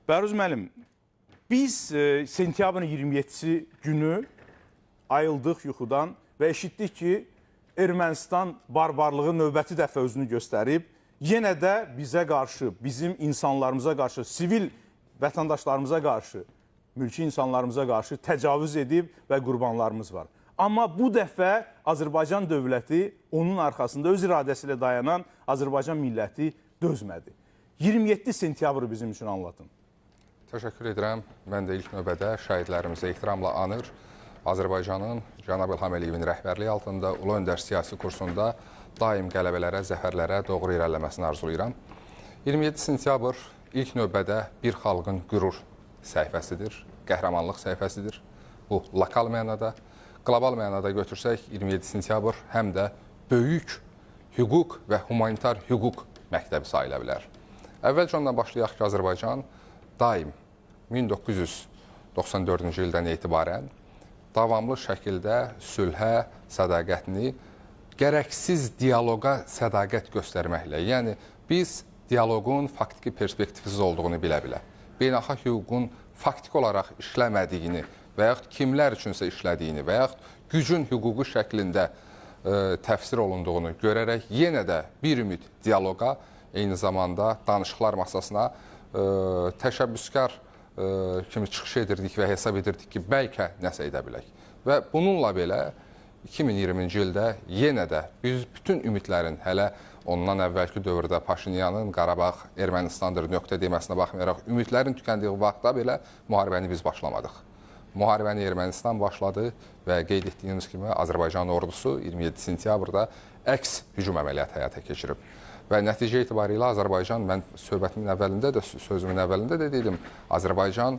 Bəruz müəllim, biz sentyabrın 27-si günü ayıldıq yuxudan və eşitdik ki, Ermənistan barbarlığı növbəti dəfə özünü göstərib, yenə də bizə qarşı, bizim insanlarımıza qarşı, sivil vətəndaşlarımıza qarşı, mülki insanlarımıza qarşı təcavüz edib və qurbanlarımız var. Amma bu dəfə Azərbaycan dövləti, onun arxasında öz iradəsi ilə dayanan Azərbaycan milləti dözmədi. 27 sentyabr bizim üçün anlatın. Təşəkkür edirəm. Mən də ilk növbədə şəhidlərimizə ehtiramla anır. Azərbaycanın Cənab İlham Əliyevin rəhbərliyi altında Ulu Öndər siyasi kursunda daim qələbələrə, zəfərlərə doğru irəliləməsini arzulayıram. 27 sentyabr ilk növbədə bir xalqın qürur səhifəsidir, qəhrəmanlıq səhifəsidir. Bu, lokal mənada. Qlobal mənada götürsək, 27 sentyabr həm də böyük hüquq və humanitar hüquq məktəbi sayıla bilər. Əvvəlcə ondan başlayaq ki, Azərbaycan daim 1994-cü ildən etibarən davamlı şəkildə sülhə, sədaqətini, gərəksiz diyaloqa sədaqət göstərməklə, yəni biz diyaloqun faktiki perspektivsiz olduğunu bilə-bilə, beynəlxalq hüququn faktiki olaraq işləmədiyini və yaxud kimlər üçünsə işlədiyini və yaxud gücün hüququ şəklində təfsir olunduğunu görərək yenə də bir ümid diyaloqa, eyni zamanda danışıqlar masasına təşəbbüskar kimi çıxış edirdik və hesab edirdik ki, bəlkə nəsə edə bilək. Və bununla belə 2020-ci ildə yenə də biz bütün ümidlərin hələ ondan əvvəlki dövrdə Paşinyanın Qarabağ Ermənistandır nöqtə deməsinə baxmayaraq ümidlərin tükəndiyi vaxtda belə müharibəni biz başlamadıq. Müharibəni Ermənistan başladı və qeyd etdiyimiz kimi Azərbaycan ordusu 27 sentyabrda əks hücum əməliyyatı həyata keçirib. Və nəticə etibarilə Azərbaycan, mən söhbətimin əvvəlində də, sözümün əvvəlində də dedim, Azərbaycan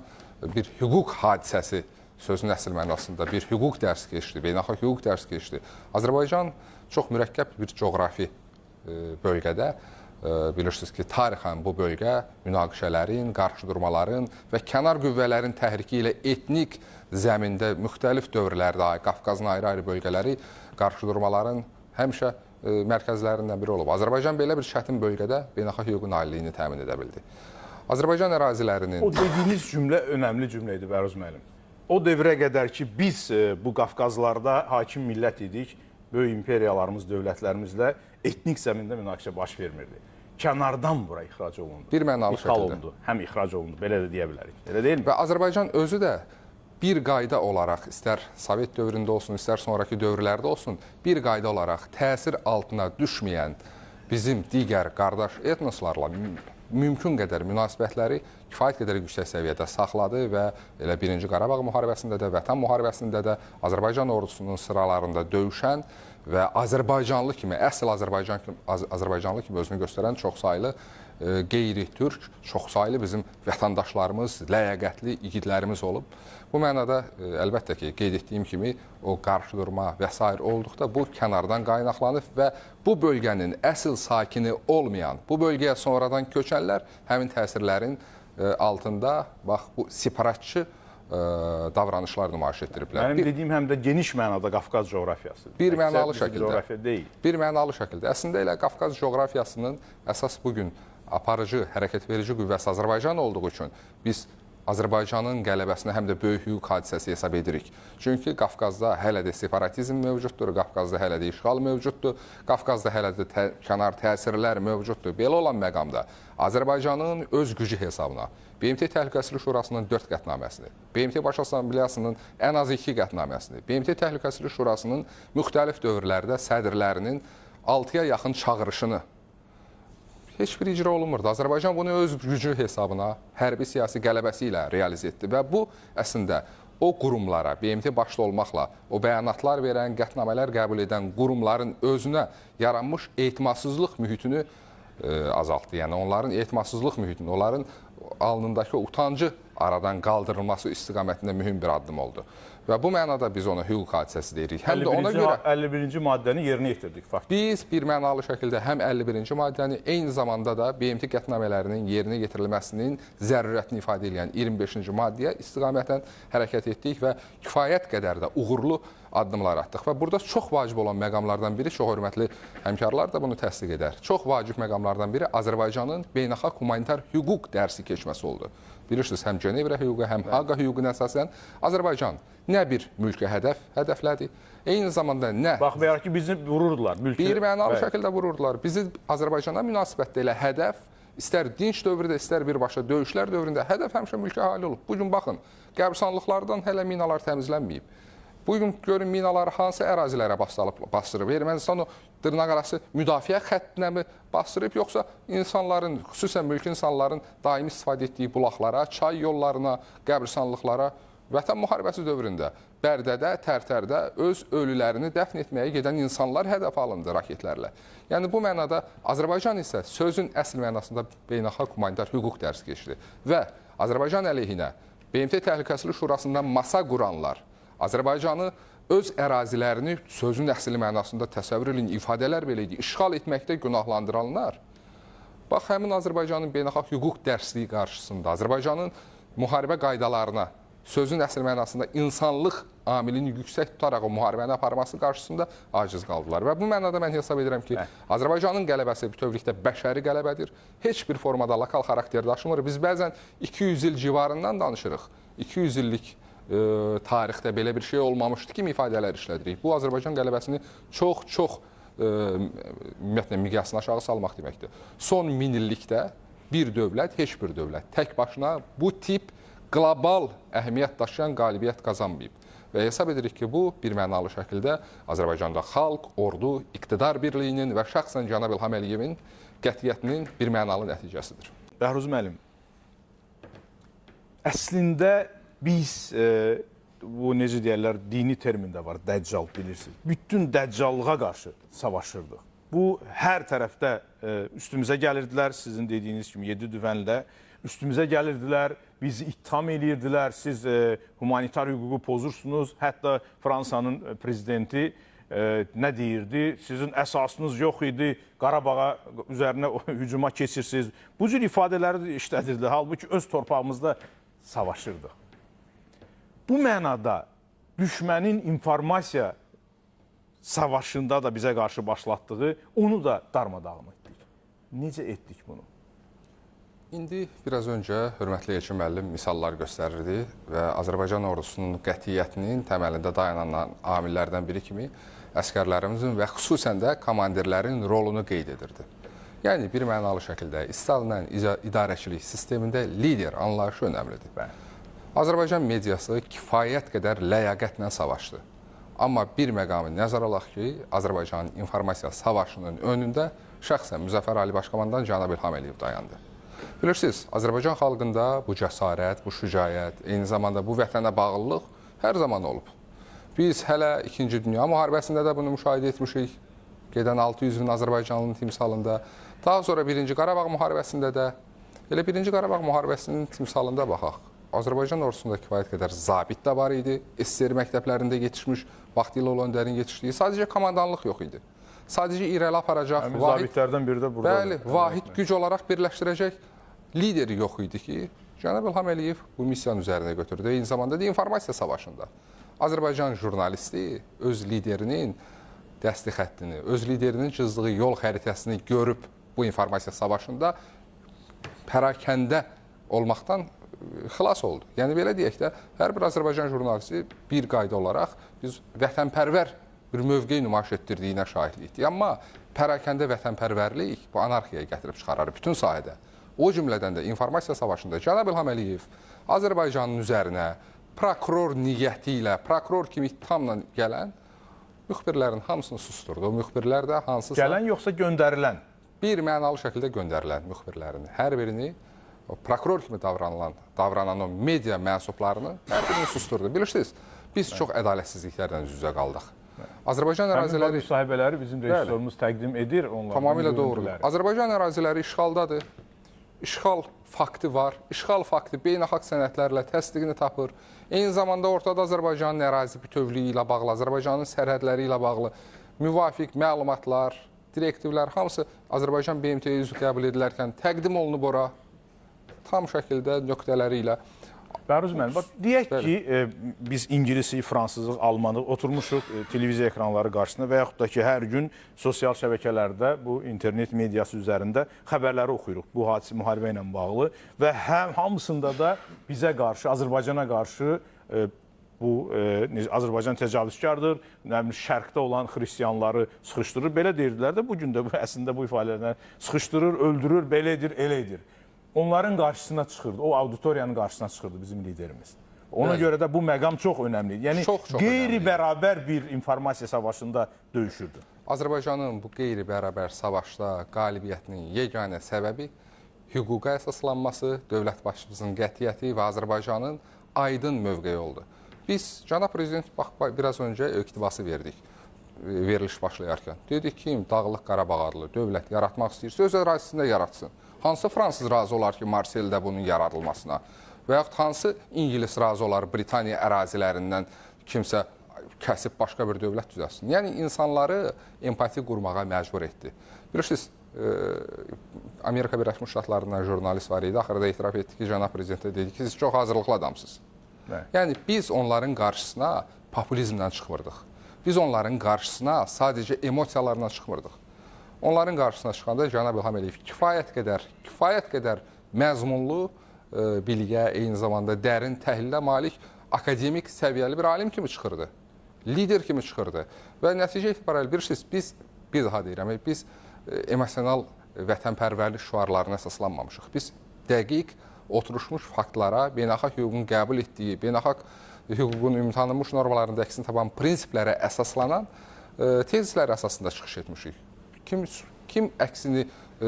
bir hüquq hadisəsi, sözün əsl mənasında bir hüquq dərsi keçdi, beynəlxalq hüquq dərsi keçdi. Azərbaycan çox mürəkkəb bir coğrafi bölgədə, bilirsiniz ki, tarixən bu bölgə münaqişələrin, qarşıdurmaların və kənar qüvvələrin təhriki ilə etnik zəmində müxtəlif dövrlərdə Qafqazın ayrı-ayrı bölgələri qarşıdurmaların həmişə mərkəzlərindən biri olub. Azərbaycan belə bir çətin bölgədə beynəlxalq hüququn aliliyini təmin edə bildi. Azərbaycan ərazilərinin... O dediyiniz cümlə önəmli cümlə idi, Bəruz müəllim. O dövrə qədər ki, biz bu Qafqazlarda hakim millət idik, böyük imperiyalarımız, dövlətlərimizlə etnik zəmində münaqişə baş vermirdi. Kənardan bura ixrac olundu. Bir mənalı şəkildə. Həm ixrac olundu, belə də deyə bilərik. Elə deyilmi? Və Azərbaycan özü də bir qayda olaraq, istər Sovet dövründə olsun, istər sonraki dövrlərdə olsun, bir qayda olaraq təsir altına düşməyən bizim digər qardaş etnoslarla mümkün qədər münasibətləri kifayət qədər yüksək səviyyədə saxladı və elə 1-ci Qarabağ müharibəsində də, Vətən müharibəsində də Azərbaycan ordusunun sıralarında döyüşən və Azərbaycanlı kimi, əsl Azərbaycanlı kimi özünü göstərən çoxsaylı qeyri-türk, çoxsaylı bizim vətəndaşlarımız, ləyaqətli igidlərimiz olub. Bu mənada əlbəttə ki, qeyd etdiyim kimi o qarşıdurma və s. olduqda bu kənardan qaynaqlanıb və bu bölgənin əsl sakini olmayan, bu bölgəyə sonradan köçənlər həmin təsirlərin altında bax bu separatçı davranışlar nümayiş etdiriblər. Mənim dediyim həm də geniş mənada Qafqaz coğrafiyasıdır. Bir mənalı şəkildə. Coğrafiya deyil. Bir mənalı şəkildə. Əslində elə Qafqaz coğrafiyasının əsas bugün aparıcı, hərəkət verici qüvvəsi Azərbaycan olduğu üçün biz Azərbaycanın qələbəsini həm də böyük hüquq hadisəsi hesab edirik. Çünki Qafqazda hələ də separatizm mövcuddur, Qafqazda hələ də işğal mövcuddur, Qafqazda hələ də kənar təsirlər mövcuddur. Belə olan məqamda Azərbaycanın öz gücü hesabına BMT Təhlükəsizlik Şurasının 4 qətnaməsini, BMT Baş Assambleyasının ən az 2 qətnaməsini, BMT Təhlükəsizlik Şurasının müxtəlif dövrlərdə sədrlərinin 6-ya yaxın çağırışını heç bir icra olunmurdu. Azərbaycan bunu öz gücü hesabına, hərbi siyasi qələbəsi ilə realize etdi və bu əslində o qurumlara, BMT başda olmaqla, o bəyanatlar verən, qətnamələr qəbul edən qurumların özünə yaranmış etimadsızlıq mühitini azaltdı. Yəni onların etimadsızlıq mühitini, onların alnındakı utancı aradan qaldırılması istiqamətində mühüm bir addım oldu. Və bu mənada biz ona hüquq hadisəsi deyirik. Həm də ona görə 51-ci maddəni yerinə yetirdik faktik. Biz bir mənalı şəkildə həm 51-ci maddəni, eyni zamanda da BMT qətnamələrinin yerinə yetirilməsinin zərurətini ifadə edən 25-ci maddəyə istiqamətən hərəkət etdik və kifayət qədər də uğurlu addımlar atdıq. Və burada çox vacib olan məqamlardan biri, çox hörmətli həmkarlar da bunu təsdiq edər. Çox vacib məqamlardan biri Azərbaycanın beynəlxalq humanitar hüquq dərsi keçməsi oldu. bilirsiniz, həm Cenevra hüququ, həm Haqqa hüququna əsasən Azərbaycan nə bir mülki hədəflədi, eyni zamanda nə... Baxmayaraq ki, bizi vururdular. Bir mənalı şəkildə vururdular. Bizi Azərbaycana münasibətdə elə hədəf, istər dinç dövrdə, istər birbaşa döyüşlər dövründə hədəf həmişə mülki əhali olub. Bugün baxın, qəbristanlıqlardan hələ minalar təmizlənməyib. Bugün görün minaları hansı ərazilərə bastırıb. Ermənistan o dırnaqarası müdafiə xəttinə mi bastırıb, yoxsa insanların, xüsusən mülki insanların daimi istifadə etdiyi bulaqlara, çay yollarına, qəbristanlıqlara, Vətən müharibəsi dövründə Bərdədə, Tərtərdə öz ölülərini dəfn etməyə gedən insanlar hədəf alındı raketlərlə. Yəni bu mənada Azərbaycan isə sözün əsl mənasında beynəlxalq humanitar hüquq dərsi keçdi və Azərbaycan əleyhinə BMT Təhlükəsizlik Şurasında masa quranlar, Azərbaycanı öz ərazilərini sözün əsli mənasında təsəvvür edin, ifadələr belə idi, işğal etməkdə günahlandıranlar, bax, həmin Azərbaycanın beynəlxalq hüquq dərsliyi qarşısında, Azərbaycanın müharibə qaydalarına, sözün əsl mənasında insanlıq amilini yüksək tutaraq o müharibəni aparması qarşısında aciz qaldılar. Və bu mənada mən hesab edirəm ki, Azərbaycanın qələbəsi bütövlükdə bəşəri qələbədir. Heç bir formada lokal xarakter daşımır. Biz bəzən 200 il civarından danışırıq. 200 illik tarixdə belə bir şey olmamışdı kimi ifadələr işlədirik. Bu, Azərbaycan qələbəsini çox ümumiyyətlə miqyasını aşağı salmaq deməkdir. Son 1000 illikdə bir dövlət, heç bir dövlət tək başına bu tip qlobal əhəmiyyət daşıyan qalibiyyət qazanmayıb. Və hesab edirik ki, bu bir mənalı şəkildə Azərbaycanda xalq, ordu, iqtidar birliyinin və şəxsən cənab İlham Əliyevin qətiyyətinin bir mənalı nəticəsidir. Bəhruz müəllim, əslində biz, bu necə deyərlər, dini termində var, dəccal bilirsiniz. Bütün dəccallığa qarşı savaşırdıq. Bu, hər tərəfdə üstümüzə gəlirdilər, sizin dediyiniz kimi 7 düvənlə üstümüzə gəlirdilər, bizi ittiham edirdilər, siz humanitar hüququ pozursunuz. Hətta Fransanın prezidenti nə deyirdi? Sizin əsasınız yox idi, Qarabağa üzərinə hücuma keçirsiniz. Bu cür ifadələri işlədirdi, halbuki öz torpağımızda savaşırdıq. Bu mənada düşmənin informasiya savaşında da bizə qarşı başlatdığı, onu da darmadağın etdik. Necə etdik bunu? İndi biraz öncə hörmətli Elçin müəllim misallar göstərirdi və Azərbaycan ordusunun qətiyyətinin təməlində dayanan amillərdən biri kimi əskərlərimizin və xüsusən də komandirlərin rolunu qeyd edirdi. Yəni, bir mənalı şəkildə istənilən idarəçilik sistemində lider anlayışı önəmlidir. Azərbaycan mediası kifayət qədər ləyaqətlə savaşdı. Amma bir məqamı nəzərə alaq ki, Azərbaycanın informasiya savaşının önündə şəxsən Müzəffər Ali Başkomandan cənab İlham Əliyev dayandı. Bilirsiniz, Azərbaycan xalqında bu cəsarət, bu şücaət, eyni zamanda bu vətənə bağlılıq hər zaman olub. Biz hələ 2-ci Dünya müharibəsində də bunu müşahidə etmişik, gedən 600 min Azərbaycanlının timsalında. Daha sonra 1-ci Qarabağ müharibəsində də, elə 1-ci Qarabağ müharibəsinin timsalında baxaq. Azərbaycan ordusunda kifayət qədər zabit də var idi, SSR məktəblərində yetişmiş, vaxtilə olan öndərin yetişdiyi, sadəcə komandanlıq yox idi. Sadəcə irəli aparacaq, zabitlərdən biri də burada. Bəli, vahid güc olaraq birləşdirəcək lideri yox idi ki, cənab İlham Əliyev bu missiyanın üzərinə götürdü. Eyni zamanda da informasiya savaşında Azərbaycan jurnalisti öz liderinin dəsti xəttini, öz liderinin çizdiyi yol xəritəsini görüb bu informasiya savaşında pərakəndə olmaqdan xilas oldu. Yəni, belə deyək də, hər bir Azərbaycan jurnalisti bir qayda olaraq biz vətənpərvər bir mövqeyi nümayiş etdirdiyinə şahidlikdir. Amma pərakəndə vətənpərvərlik bu anarxiyaya gətirib çıxarar bütün sahədə. O cümlədən də informasiya savaşında cənab İlham Əliyev Azərbaycanın üzərinə prokuror niyyəti ilə, prokuror kimi ittihamla gələn müxbirlərin hamısını susturdu. O müxbirlər də hansısa... Gələn yoxsa göndərilən? Bir mənalı şəkildə göndərilən müxbirlərin hər birini, o prokuror kimi davranan o media mənsublarını hər birini susturdu. Bilirsiniz, biz çox ədalətsizliklərdən üz-üzə qaldıq. Azərbaycan əraziləri... Həmin sahibələri bizim rejissorumuz təqdim edir. Tamamilə doğrudur. Azərbaycan əraziləri işğaldadır. İşğal faktı var. İşğal faktı beynəlxalq sənədlərlə təsdiqini tapır. Eyni zamanda ortada Azərbaycanın ərazi bütövlüyü ilə bağlı, Azərbaycanın sərhədləri ilə bağlı müvafiq məlumatlar, direktivlər hamısı Azərbaycan BMT-yə üzv qəbul edilərkən təqdim olunub ora tam şəkildə nöqtələri ilə. Bəruz müəllim, bax, deyək ki, biz İngilisi, Fransızı, Almanı oturmuşuq televiziya ekranları qarşısında və yaxud da ki, hər gün sosial şəbəkələrdə, bu internet mediası üzərində xəbərləri oxuyuruq bu hadisə müharibə ilə bağlı və hamısında da bizə qarşı, Azərbaycana qarşı bu Azərbaycan təcavüzkardır, şərqdə olan xristianları sıxışdırır, belə deyirdilər də, bugün də əslində bu ifadələrdən sıxışdırır, öldürür, belə edir, elə edir. Onların qarşısına çıxırdı, o auditoriyanın qarşısına çıxırdı bizim liderimiz. Ona görə də bu məqam çox önəmlidir. Yəni, qeyri-bərabər bir informasiya savaşında döyüşürdü. Azərbaycanın bu qeyri-bərabər savaşda qalibiyyətinin yeganə səbəbi hüquqa əsaslanması, dövlət başçımızın qətiyyəti və Azərbaycanın aydın mövqeyi oldu. Biz, cənab prezident, biraz öncə iqtibası verdik, veriliş başlayarkən. Dedik ki, Dağlıq Qarabağ adlı dövlət yaratmaq istəyirsə, öz ərazisində yaratsın. Hansı Fransız razı olar ki, Marseldə bunun yaradılmasına? Və yaxud hansı İngilis razı olar Britaniya ərazilərindən kimsə kəsib başqa bir dövlət düzəlsin? Yəni, insanları empati qurmağa məcbur etdi. Bilirsiniz, Amerika Birləşmiş Ştatlarından jurnalist var idi, axırda etiraf etdi ki, cənab prezidentə dedi ki, siz çox hazırlıqlı adamsınız. Yəni, biz onların qarşısına populizmdən çıxmırdıq. Biz onların qarşısına sadəcə emosiyalarla çıxmırdıq. Onların qarşısına çıxanda cənab İlham Əliyev kifayət qədər məzmunlu bilgiyə, eyni zamanda dərin təhlilə malik akademik səviyyəli bir alim kimi çıxırdı. Lider kimi çıxırdı. Və nəticə etibarilə bilirsiniz, biz bir daha deyirəm, biz emosional vətənpərvərlik şüarlarına əsaslanmamışıq. Biz dəqiq oturuşmuş faktlara, beynəlxalq hüququn qəbul etdiyi, beynəlxalq hüququn ümumtanınmış normalarında əksini tapan prinsiplərə əsaslanan tezislər əsasında çıxış etmişik. Kim əksini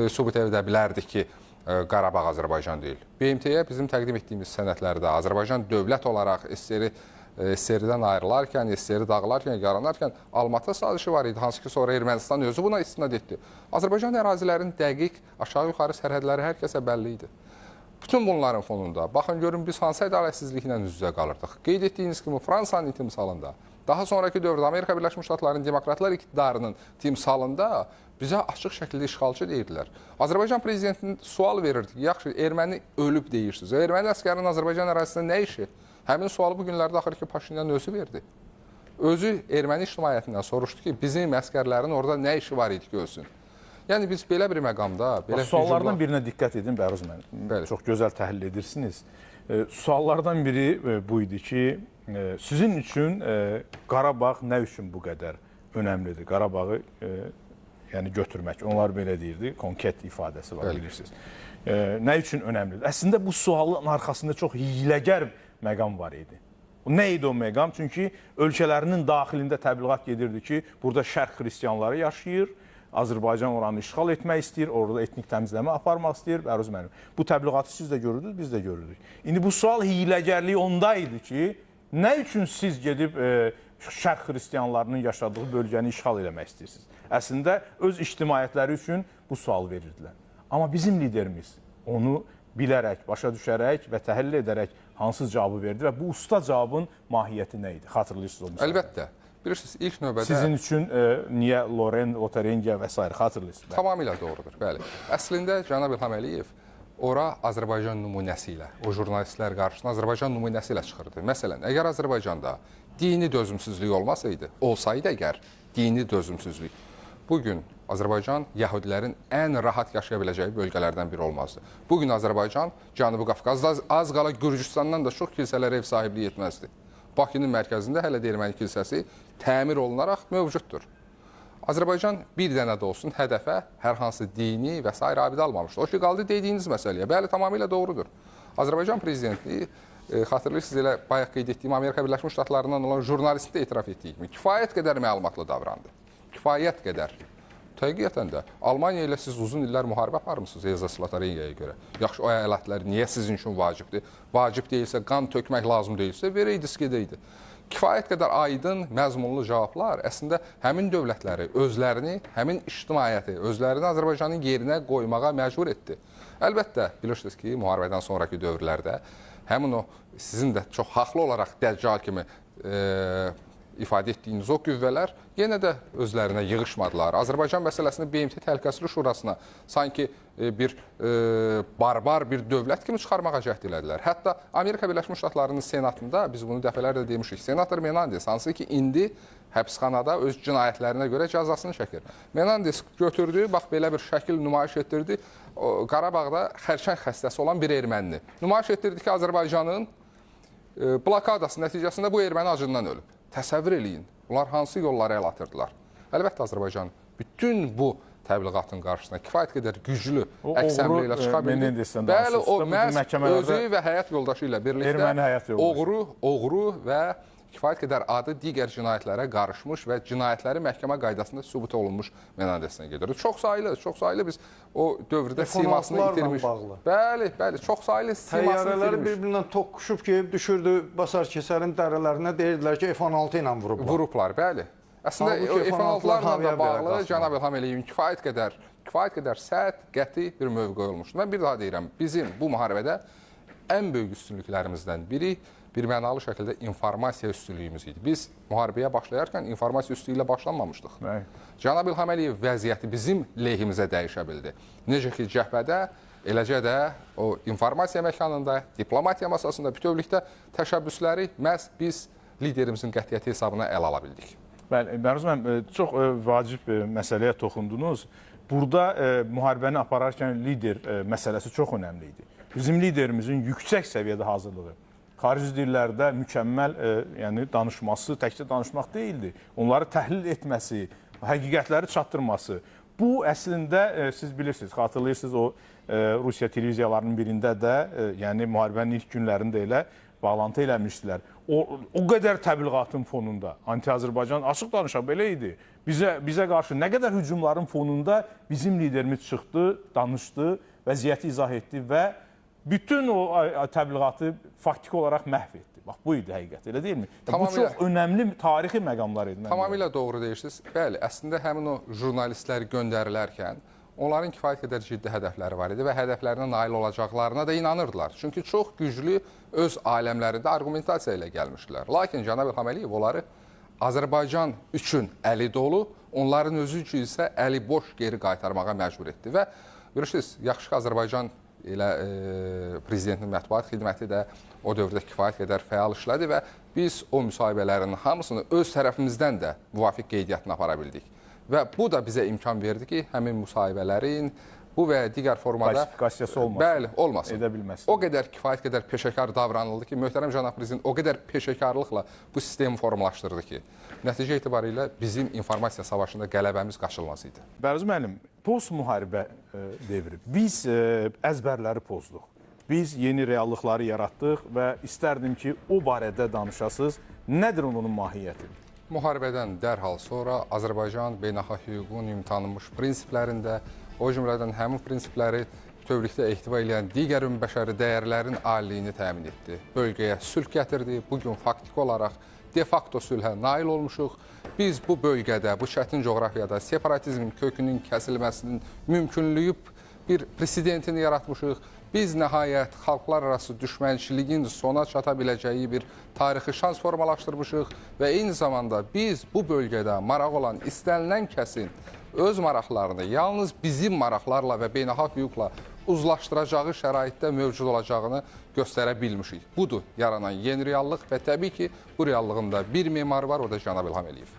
sübut edə bilərdi ki, Qarabağ Azərbaycan deyil? BMT-yə bizim təqdim etdiyimiz sənədlərdə Azərbaycan dövlət olaraq SSR-dən ayrılarkən, SSR-i dağılarkən, yaranarkən Almatı sazişi var idi, hansı ki sonra Ermənistan özü buna istinad etdi. Azərbaycan ərazilərinin dəqiq aşağı-yuxarı sərhədləri hər kəsə bəlli idi. Bütün bunların fonunda, baxın görün biz hansı ədalətsizliklə üz-üzə qalırdıq. Qeyd etdiyiniz kimi Fransanın timsalında, daha sonraki dövrdə Amerika Birləşmiş Ştatlarının demokratlar iqtidarının timsalında bizə açıq şəkildə işğalçı deyirdilər. Azərbaycan prezidentinin sual verirdi ki, yaxşı, erməni ölüb deyirsiniz. Erməni əskərinin Azərbaycan ərazisində nə işi? Həmin sualı bu günlərdə axır ki, Paşinyan özü verdi. Özü erməni ictimaiyyətindən soruşdu ki, bizim əskərlərin orada nə işi var idi ki, ölsün? Yəni biz belə bir məqamda... Suallardan birinə diqqət edin, Bəruz müəllim. Çox gözəl təhlil edirsiniz. Suallardan biri bu idi ki, sizin üçün Qarabağ nə üçün bu qədər önəmlidir? Qarabağı götürmək. Onlar belə deyirdi, konket ifadəsi var, bilirsiniz. Nə üçün önəmlidir? Əslində bu sualın arxasında çox hiləgər məqam var idi. Nə idi o məqam? Çünki ölkələrinin daxilində təbliğat gedirdi ki, burada şərq xristianları yaşayır, Azərbaycan oranı işğal etmək istəyir, orada etnik təmizləmə aparmaq istəyir. Bəruz müəllim, bu təbliğatı siz də görürdünüz, biz də görürdük. İndi bu sual hiləgərliyi onda idi ki, nə üçün siz gedib şərq xristianlarının yaşadığı bölgəni işğal eləmək istəyirsiniz? Əslində, öz ictimaiyyətləri üçün bu sual verirdilər. Amma bizim liderimiz onu bilərək, başa düşərək və təhlil edərək hansı cavabı verdi və bu usta cavabın mahiyyəti nə idi? Xatırlayırsınız onu? Əlbəttə. Bilirsiniz, ilk növbədə... Sizin üçün niyə Loren, Lotarengiya və s. xatırlayırsınız? Tamamilə doğrudur, bəli. Əslində, cənab İlham Əliyev ora Azərbaycan nümunəsi ilə, o jurnalistlər qarşısına Azərbaycan nümunəsi ilə çıxırdı. Məsələn, əgər Azərbaycanda dini dözümsüzlük olsaydı əgər dini dözümsüzlük, bugün Azərbaycan yəhudilərin ən rahat yaşaya biləcəyi bölgələrdən biri olmazdı. Bugün Azərbaycan Cənubi Qafqazda az qala Gürcüstandan da çox kilsələrə ev sahibliyi etməzdi. Bakının mərkəzində hələ də erməni kilsəsi təmir olunaraq mövcuddur. Azərbaycan bir dənə də olsun hədəfə hər hansı dini və s. abidə almamışdır. O ki, qaldı dediyiniz məsələyə. Bəli, tamamilə doğrudur. Azərbaycan prezidenti, xatırlayırsınız, elə bayaq qeyd etdiyim Amerika Birləşmiş Ştatlarından olan jurnalisti də etiraf etdiyi kimi, kifayət qədər məlumatlı davrandı. Kifayət qədər. Həqiqətən də Almaniya ilə siz uzun illər müharibə aparmısınız Elzas Lotarengiyaya görə. Yaxşı, o əyalətlər niyə sizin üçün vacibdir? Vacib deyilsə, qan tökmək lazım deyilsə, verəydiniz, gedəydi. Kifayət qədər aydın, məzmunlu cavablar əslində həmin dövlətləri, özlərini, həmin ictimaiyyəti, özlərini Azərbaycanın yerinə qoymağa məcbur etdi. Əlbəttə, bilirsiniz ki, müharibədən sonraki dövrlərdə həmin o sizin də çox haqlı olaraq Dəccal kimi ifadə etdiyiniz o qüvvələr yenə də özlərinə yığışmadılar. Azərbaycan məsələsini BMT Təhlükəsizlik Şurasına sanki bir barbar bir dövlət kimi çıxarmağa cəhd elədilər. Hətta Amerika Birləşmiş Ştatlarının Senatında, biz bunu dəfələrlə demişik, Senator Menendez, hansı ki indi həbsxanada öz cinayətlərinə görə cəzasını çəkir. Menendez götürdü, bax belə bir şəkil nümayiş etdirdi. Qarabağda xərçəng xəstəsi olan bir ermənini. Nümayiş etdirdi ki, Azərbaycanın blokadası nəticəsində bu erməni acından ölüb. Təsəvvür eləyin, bunlar hansı yollara əl atırdılar? Əlbəttə, Azərbaycan bütün bu təbliğatın qarşısına kifayət qədər güclü əksəmli ilə çıxa bildi. Bəli, o məhz özü və həyat yoldaşı ilə birlikdə oğru və kifayət qədər adı digər cinayətlərə qarışmış və cinayətləri məhkəmə qaydasında sübut olunmuş Menendezlə gedir. Çox sayılı biz o dövrdə simasını itirmiş. Bəli, çox sayılı simasını itirmiş. Təyyarələri bir-birindən toqquşub gəlib düşürdü Basar Keçərin dərələrinə, deyirdilər ki, F-16 ilə vurublar. Vurublar, bəli. Əslində F-16'larla da bağlı Cənab İlham Əliyevin kifayət qədər sərt, qəti bir mövqe olmuşdur. Mən bir daha deyirəm, bizim bu müharibədə ən böyük üstünlüklərimizdən biri bir mənalı şəkildə informasiya üstünlüyümüz idi. Biz müharibəyə başlayarkən informasiya üstünlüyü ilə başlanmamışdıq. Cənab İlham Əliyev vəziyyəti bizim lehimizə dəyişə bildi. Necə ki, cəhbədə, eləcə də o informasiya məkanında, diplomatiya masasında bütövlükdə təşəbbüsləri məhz biz liderimizin qətiyyəti hesabına əl ala bildik. Bəli, Bəruz müəllim, çox vacib məsələyə toxundunuz. Burada müharibəni apararkən lider məsələsi çox önəmli idi. Bizim liderimizin yüksək səviyyədə hazırlığı, xarici dillərdə mükəmməl danışması, təkcə danışmaq deyildi. Onları təhlil etməsi, həqiqətləri çatdırması. Bu əslində siz bilirsiniz, xatırlayırsınız o Rusiya televiziyalarının birində də, yəni müharibənin ilk günlərində elə bağlantı eləmişdilər. O qədər təbliğatın fonunda anti-Azərbaycan açıq danışa belə idi. Bizə qarşı nə qədər hücumların fonunda bizim liderimiz çıxdı, danışdı, vəziyyəti izah etdi və bütün o təbliğatı faktiki olaraq məhv etdi. Bax, bu idi həqiqət, elə deyilmi? Bu çox önəmli tarixi məqamlar idi. Tamamilə doğru deyirsiniz. Bəli, əslində həmin o jurnalistlər göndərilərkən onların kifayət qədər ciddi hədəfləri var idi və hədəflərinə nail olacaqlarına da inanırdılar. Çünki çox güclü öz aləmlərində argumentasiya ilə gəlmişdilər. Lakin Cənab İlham Əliyev onları Azərbaycan üçün əli dolu, onların özü üçün isə əli boş geri qaytarmağa məcbur etdi. Və görürsünüz, yaxşı ki, Azərbaycan elə prezidentin mətbuat xidməti də o dövrdə kifayət qədər fəal işlədi və biz o müsahibələrin hamısını öz tərəfimizdən də müvafiq qeydiyyatına apara bildik. Və bu da bizə imkan verdi ki, həmin müsahibələrin bu və digər formada falsifikasiyası olmasın. Bəli, olmasın. Edə bilməsin. O qədər kifayət qədər peşəkar davranıldı ki, möhtərəm cənab prezident o qədər peşəkarlıqla bu sistemi formalaşdırdı ki, nəticə etibarilə bizim informasiya savaşında qələbəmiz qaçılmaz idi. Bəruz müəllim, post-müharibə devri. Biz əzbərləri pozduq. Biz yeni reallıqları yaratdıq və istərdim ki, o barədə danışasınız. Nədir onun mahiyyəti? Müharibədən dərhal sonra Azərbaycan beynəlxalq hüququn tanınmış prinsiplərində, o cümlədən həmin prinsipləri bütövlükdə ehtiva edən digər ümumbəşəri dəyərlərin aliliyini təmin etdi. Bölgəyə sülh gətirdi. Bugün faktiki olaraq de facto sülhə nail olmuşuq. Biz bu bölgədə, bu çətin coğrafiyada separatizmin kökünün kəsilməsinin mümkünlüyü bir presidentini yaratmışıq. Biz nəhayət xalqlar arası düşmənçiliyin sona çata biləcəyi bir tarixi şans formalaşdırmışıq və eyni zamanda biz bu bölgədə maraq olan istənilən kəsin öz maraqlarını yalnız bizim maraqlarla və beynəlxalq hüquqla uzlaşdıracağı şəraitdə mövcud olacağını göstərə bilmişik. Budur yaranan yeni reallıq və təbii ki, bu reallığın da bir memarı var, o da Cənab İlham Əliyev.